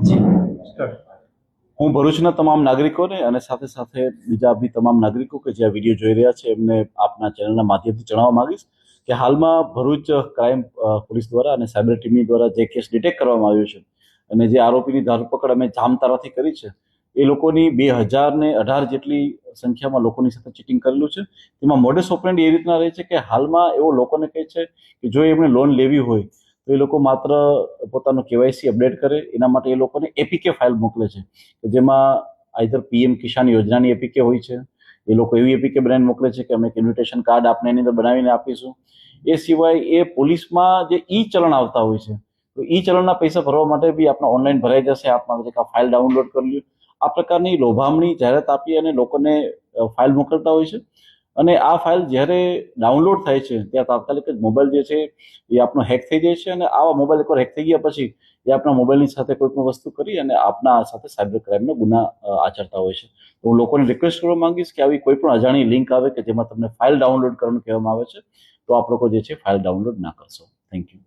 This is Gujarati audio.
જી હું ભરૂચના તમામ નાગરિકોને અને સાથે સાથે બીજા બી તમામ નાગરિકો કે જે આ વિડીયો જોઈ રહ્યા છે એમને આપના ચેનલના માધ્યમથી જણાવવા માંગીશ કે હાલમાં ભરૂચ ક્રાઇમ પોલીસ દ્વારા અને સાયબર ટીમની દ્વારા જે કેસ ડિટેક્ટ કરવામાં આવ્યો છે અને જે આરોપીની ધરપકડ અમે જામતારાથી કરી છે એ લોકોની 2018 જેટલી સંખ્યામાં લોકોની સાથે ચીટિંગ કરેલું છે. તેમાં મોડસ ઓપરેન્ડી એ રીતના રહે છે કે હાલમાં એવો લોકોને કહે છે કે જો એમણે લોન લેવી હોય તો એ લોકો માત્ર પોતાનું કેવાયસી અપડેટ કરે, એના માટે એ લોકોને એપીકે ફાઇલ મોકલે છે કે જેમાં આઈધર પીએમ કિસાન યોજનાની એપીકે હોય છે. એ લોકો એવી એપીકે બનાવીને મોકલે છે કે અમે એક ઇન્વિટેશન કાર્ડ આપને એની અંદર બનાવીને આપીશું. એ સિવાય એ પોલીસમાં જે ઈ ચલણ આવતા હોય છે તો ઈ ચલણના પૈસા ભરવા માટે બી આપણા ઓનલાઈન ભરાઈ જશે, આપમાં ફાઇલ ડાઉનલોડ કરી લ્યો, આ પ્રકારની લોભામણી જાહેરાત આપી અને લોકોને ફાઇલ મોકલતા હોય છે. અને આ ફાઇલ જ્યારે ડાઉનલોડ થાય છે ત્યાં તાત્કાલિક જ મોબાઈલ જે છે એ આપણો હેક થઈ જાય છે અને આવા મોબાઈલ એકવાર હેક થઈ ગયા પછી એ આપણા મોબાઈલની સાથે કોઈ પણ વસ્તુ કરી અને આપના સાથે સાયબર ક્રાઇમનો ગુના આચરતા હોય છે. તો હું લોકોને રિક્વેસ્ટ કરવા માંગીશ કે આવી કોઈ પણ અજાણી લિંક આવે કે જેમાં તમને ફાઇલ ડાઉનલોડ કરવાનું કહેવામાં આવે છે તો આપ લોકો જે છે ફાઇલ ડાઉનલોડ ના કરશો. Thank you.